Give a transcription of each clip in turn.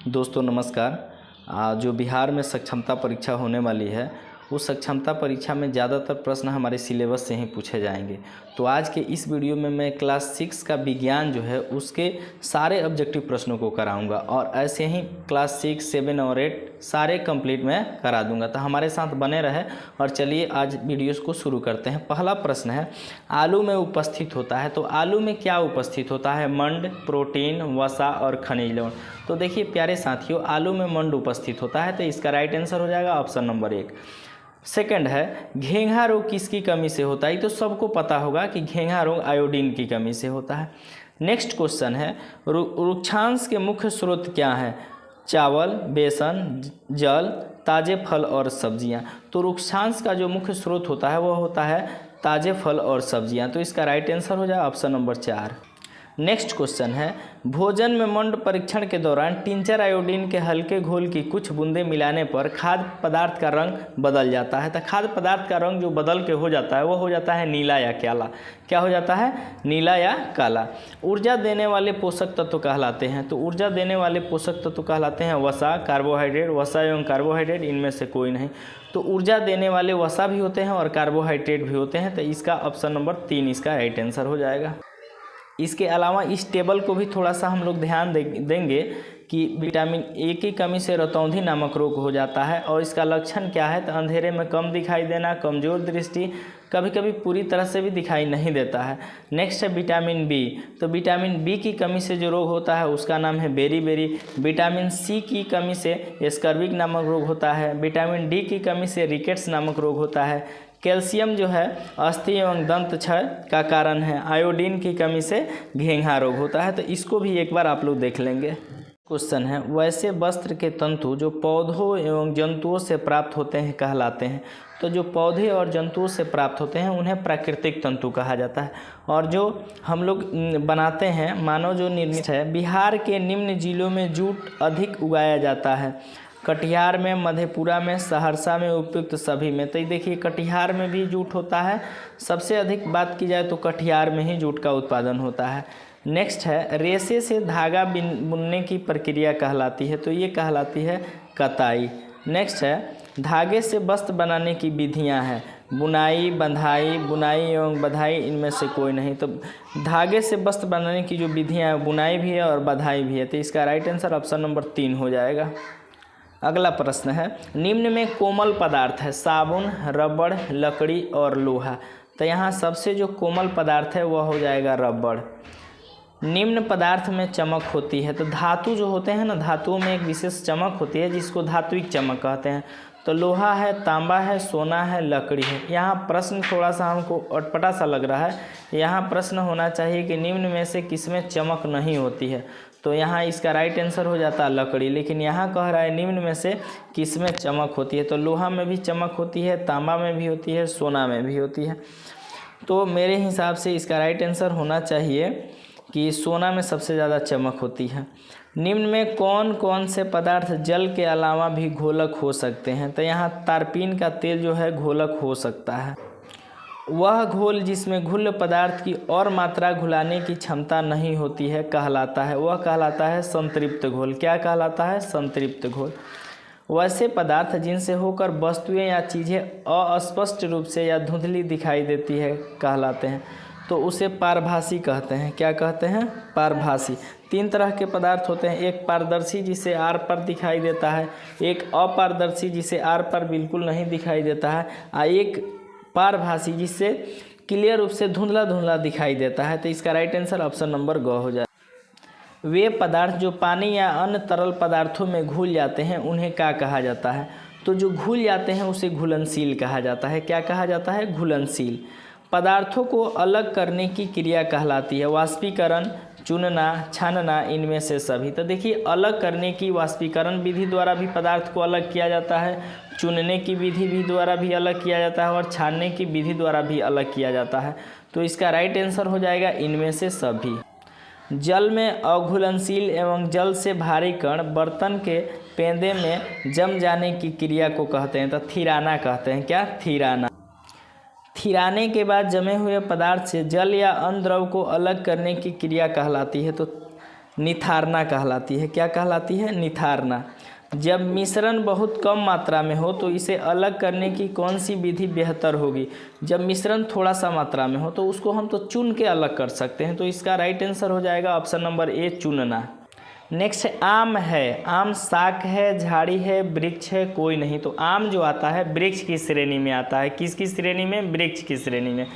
दोस्तों नमस्कार। जो बिहार में सक्षमता परीक्षा होने वाली है उस सक्षमता परीक्षा में ज़्यादातर प्रश्न हमारे सिलेबस से ही पूछे जाएंगे। तो आज के इस वीडियो में मैं क्लास 6 का विज्ञान जो है उसके सारे ऑब्जेक्टिव प्रश्नों को कराऊंगा और ऐसे ही क्लास 6, 7 और 8 सारे कंप्लीट मैं करा दूंगा। तो हमारे साथ बने रहे और चलिए आज वीडियोस को शुरू करते हैं। पहला प्रश्न है, आलू में उपस्थित होता है। तो आलू में क्या उपस्थित होता है? मंड, प्रोटीन, वसा और खनिज लवण। तो देखिए प्यारे साथियों, आलू में मंड उपस्थित होता है, तो इसका राइट आंसर हो जाएगा ऑप्शन नंबर 1। सेकंड है, घेंघा रोग किसकी कमी से होता है? तो सबको पता होगा कि घेंघा रोग आयोडीन की कमी से होता है। नेक्स्ट क्वेश्चन है, रुक्षांश के मुख्य स्रोत क्या है? चावल, बेसन, जल, ताजे फल और सब्जियां। तो रुक्षांश का जो मुख्य स्रोत होता है वह होता है ताजे फल और सब्जियां। तो इसका राइट आंसर हो जाएगा ऑप्शन नंबर 4। नेक्स्ट क्वेश्चन है, भोजन में मंड परीक्षण के दौरान टिंचर आयोडीन के हल्के घोल की कुछ बूंदें मिलाने पर खाद्य पदार्थ का रंग बदल जाता है। तो खाद्य पदार्थ का रंग जो बदल के हो जाता है वो हो जाता है नीला या काला। क्या हो जाता है? नीला या काला। ऊर्जा देने वाले पोषक तत्व कहलाते हैं। तो ऊर्जा देने वाले पोषक तत्व कहलाते हैं वसा, कार्बोहाइड्रेट। वसा एवं कार्बोहाइड्रेट इनमें से कोई नहीं। तो ऊर्जा देने वाले वसा भी होते हैं और कार्बोहाइड्रेट भी होते हैं। तो इसका ऑप्शन नंबर 3 इसका राइट आंसर हो जाएगा। इसके अलावा इस टेबल को भी थोड़ा सा हम लोग ध्यान देंगे कि विटामिन ए की कमी से रतौंधी नामक रोग हो जाता है और इसका लक्षण क्या है? तो अंधेरे में कम दिखाई देना, कमज़ोर दृष्टि, कभी कभी पूरी तरह से भी दिखाई नहीं देता है। नेक्स्ट है विटामिन बी। तो विटामिन बी की कमी से जो रोग होता है उसका नाम है बेरी। विटामिन सी की कमी से स्कर्विक नामक रोग होता है। विटामिन डी की कमी से रिकेट्स नामक रोग होता है। कैल्शियम जो है अस्थि एवं दंत क्षय का कारण है। आयोडीन की कमी से घेंघा रोग होता है। तो इसको भी एक बार आप लोग देख लेंगे। क्वेश्चन है, वैसे वस्त्र के तंतु जो पौधों एवं जंतुओं से प्राप्त होते हैं कहलाते हैं। तो जो पौधे और जंतुओं से प्राप्त होते हैं उन्हें प्राकृतिक तंतु कहा जाता है। और जो हम लोग बनाते हैं मानव जो निर्मित है, बिहार के निम्न जिलों में जूट अधिक उगाया जाता है। कटिहार में, मधेपुरा में, सहरसा में, उपयुक्त सभी में। तो देखिए कटिहार में भी जूट होता है। सबसे अधिक बात की जाए तो कटिहार में ही जूट का उत्पादन होता है। नेक्स्ट है, रेशे से धागा बुनने की प्रक्रिया कहलाती है। तो ये कहलाती है कताई। नेक्स्ट है, धागे से वस्त्र बनाने की विधियां हैं। बुनाई, बंधाई, बुनाई एवं बधाई इनमें से कोई नहीं। तो धागे से वस्त्र बनाने की जो विधियां हैं बुनाई भी है और बधाई भी है। तो इसका राइट आंसर ऑप्शन नंबर 3 हो जाएगा। अगला प्रश्न है, निम्न में कोमल पदार्थ है साबुन, रबड़, लकड़ी और लोहा। तो यहाँ सबसे जो कोमल पदार्थ है वह हो जाएगा रबड़। निम्न पदार्थ में चमक होती है। तो धातु जो होते हैं ना, धातुओं में एक विशेष चमक होती है जिसको धात्विक चमक कहते हैं। तो लोहा है, तांबा है, सोना है, लकड़ी है। यहाँ प्रश्न थोड़ा सा हमको अटपटा सा लग रहा है। यहाँ प्रश्न होना चाहिए कि निम्न में से किसमें चमक नहीं होती है। तो यहाँ इसका राइट आंसर हो जाता है लकड़ी। लेकिन यहाँ कह रहा है निम्न में से किसमें चमक होती है। तो लोहा में भी चमक होती है, तांबा में भी होती है, सोना में भी होती है। तो मेरे हिसाब से इसका राइट आंसर होना चाहिए कि सोना में सबसे ज़्यादा चमक होती है। निम्न में कौन कौन से पदार्थ जल के अलावा भी घोलक हो सकते हैं? तो यहाँ तारपीन का तेल जो है घोलक हो सकता है। वह घोल जिसमें घुल्य पदार्थ की और मात्रा घुलाने की क्षमता नहीं होती है कहलाता है, वह कहलाता है संतृप्त घोल। क्या कहलाता है? संतृप्त घोल। वैसे पदार्थ जिनसे होकर वस्तुएं या चीज़ें अस्पष्ट रूप से या धुंधली दिखाई देती है कहलाते हैं। तो उसे पारभासी कहते हैं। क्या कहते हैं? पारभासी। 3 तरह के पदार्थ होते हैं, एक पारदर्शी जिसे आर पर दिखाई देता है, एक अपारदर्शी जिसे आर पर बिल्कुल नहीं दिखाई देता है, और एक पारभासी जिससे क्लियर रूप से धुंधला धुंधला दिखाई देता है। तो इसका राइट आंसर ऑप्शन नंबर ग हो जाए। वे पदार्थ जो पानी या अन्य तरल पदार्थों में घुल जाते हैं उन्हें क्या कहा जाता है? तो जो घुल जाते हैं उसे घुलनशील कहा जाता है। क्या कहा जाता है? घुलनशील। पदार्थों को अलग करने की क्रिया कहलाती है वाष्पीकरण, चुनना, छानना, इनमें से सभी। तो देखिए अलग करने की वाष्पीकरण विधि द्वारा भी पदार्थ को अलग किया जाता है, चुनने की विधि भी द्वारा भी अलग किया जाता है और छानने की विधि द्वारा भी अलग किया जाता है। तो इसका राइट आंसर हो जाएगा इनमें से सभी। जल में अघुलनशील एवं जल से भारी कण बर्तन के पेंदे में जम जाने की क्रिया को कहते हैं। तो थिराना कहते हैं। क्या? थिराना। थिराने के बाद जमे हुए पदार्थ से जल या अन्य द्रव को अलग करने की क्रिया कहलाती है। तो निथारना कहलाती है। क्या कहलाती है? निथारना। जब मिश्रण बहुत कम मात्रा में हो तो इसे अलग करने की कौन सी विधि बेहतर होगी? जब मिश्रण थोड़ा सा मात्रा में हो तो उसको हम तो चुन के अलग कर सकते हैं, तो इसका राइट आंसर हो जाएगा ऑप्शन नंबर ए, चुनना। नेक्स्ट है आम है। आम शाक है, झाड़ी है, वृक्ष है, कोई नहीं। तो आम जो आता है वृक्ष की श्रेणी में आता है। किसकी श्रेणी में? वृक्ष की श्रेणी में।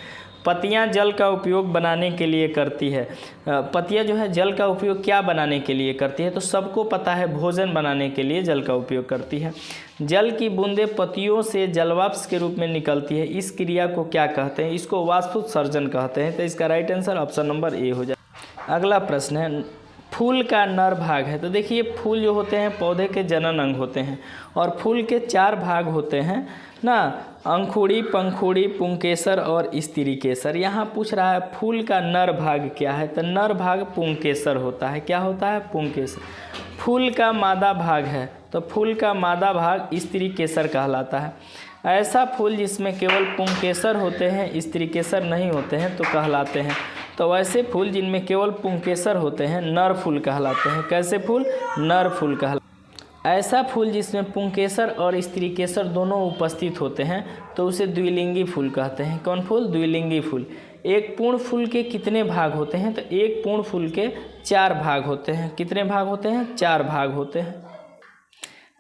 पत्तियां जल का उपयोग बनाने के लिए करती है। पत्तियां जो है जल का उपयोग क्या बनाने के लिए करती है? तो सबको पता है भोजन बनाने के लिए जल का उपयोग करती है। जल की बूंदें पत्तियों से जलवाष्प के रूप में निकलती है, इस क्रिया को क्या कहते हैं? इसको वाष्पोत्सर्जन कहते हैं। तो इसका right answer option number A हो जाए। अगला प्रश्न है फूल का नर भाग है। तो देखिए फूल जो होते हैं पौधे के जनन अंग होते हैं और फूल के 4 भाग होते हैं ना, अंकुड़ी, पंखुड़ी, पुंकेसर और स्त्रीकेसर। यहाँ पूछ रहा है फूल का नर भाग क्या है? तो नर भाग पुंकेसर होता है। क्या होता है? पुंकेसर। फूल का मादा भाग है तो फूल का मादा भाग स्त्रीकेसर कहलाता है। ऐसा फूल जिसमें केवल पुंकेसर होते हैं, स्त्रीकेसर नहीं होते हैं तो कहलाते हैं। तो वैसे फूल जिनमें केवल पुंकेसर होते हैं नर फूल कहलाते हैं। कैसे फूल? नर फूल कहलाते हैं। ऐसा फूल जिसमें पुंकेसर और स्त्रीकेसर दोनों उपस्थित होते हैं तो उसे द्विलिंगी फूल कहते हैं। कौन फूल? द्विलिंगी फूल। एक पूर्ण फूल के कितने भाग होते हैं? तो एक पूर्ण फूल के 4 भाग होते हैं। कितने भाग होते हैं? 4 भाग होते हैं।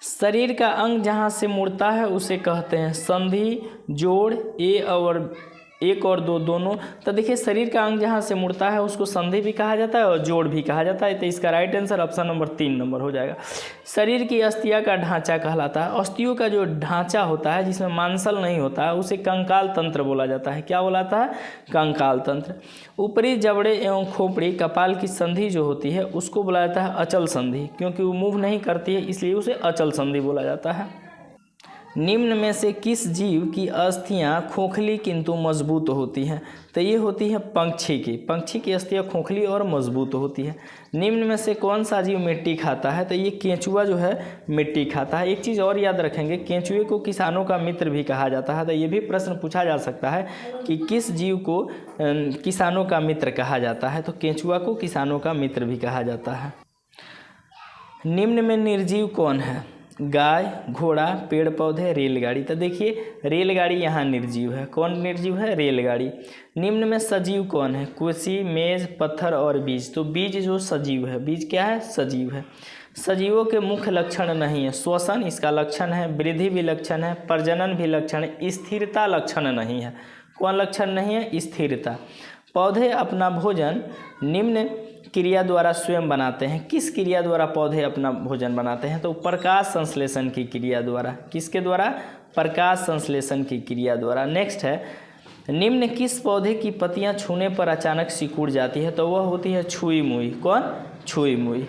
शरीर का अंग जहाँ से मुड़ता है उसे कहते हैं संधि, जोड़, एक और दो दोनों। तो देखिए शरीर का अंग जहाँ से मुड़ता है उसको संधि भी कहा जाता है और जोड़ भी कहा जाता है। तो इसका right answer option number 3 number हो जाएगा। शरीर की अस्थियाँ का ढांचा कहलाता है। अस्थियों का जो ढांचा होता है जिसमें मांसल नहीं होता है उसे कंकाल तंत्र बोला जाता है। क्या बोला जाता है? कंकाल तंत्र। ऊपरी जबड़े एवं खोपड़ी कपाल की संधि जो होती है उसको बोला जाता है अचल संधि, क्योंकि वो मूव नहीं करती है इसलिए उसे अचल संधि बोला जाता है। निम्न में से किस जीव की अस्थियां खोखली किंतु मजबूत होती हैं? तो ये होती है पंछी की। पंछी की अस्थियां खोखली और मजबूत होती है। निम्न में से कौन सा जीव मिट्टी खाता है? तो ये केंचुआ जो है मिट्टी खाता है। एक चीज़ और याद रखेंगे, केंचुए को किसानों का मित्र भी कहा जाता है। तो ये भी प्रश्न पूछा जा सकता है कि किस जीव को किसानों का मित्र कहा जाता है? तो केंचुआ को किसानों का मित्र भी कहा जाता है। निम्न में निर्जीव कौन है? गाय, घोड़ा, पेड़ पौधे, रेलगाड़ी। तो देखिए रेलगाड़ी यहाँ निर्जीव है। कौन निर्जीव है? रेलगाड़ी। निम्न में सजीव कौन है? कुर्सी, मेज, पत्थर और बीज। तो बीज जो सजीव है, बीज क्या है? सजीव है। सजीवों के मुख्य लक्षण नहीं है। श्वसन इसका लक्षण है, वृद्धि भी लक्षण है, प्रजनन भी लक्षण है, स्थिरता लक्षण नहीं है। कौन लक्षण नहीं है? स्थिरता। पौधे अपना भोजन निम्न क्रिया द्वारा स्वयं बनाते हैं। किस क्रिया द्वारा पौधे अपना भोजन बनाते हैं? तो प्रकाश संश्लेषण की क्रिया द्वारा। किसके द्वारा? प्रकाश संश्लेषण की क्रिया द्वारा। नेक्स्ट है निम्न किस पौधे की पत्तियां छूने पर अचानक सिकुड़ जाती है? तो वह होती है छुई मुई। कौन? छुई मुई।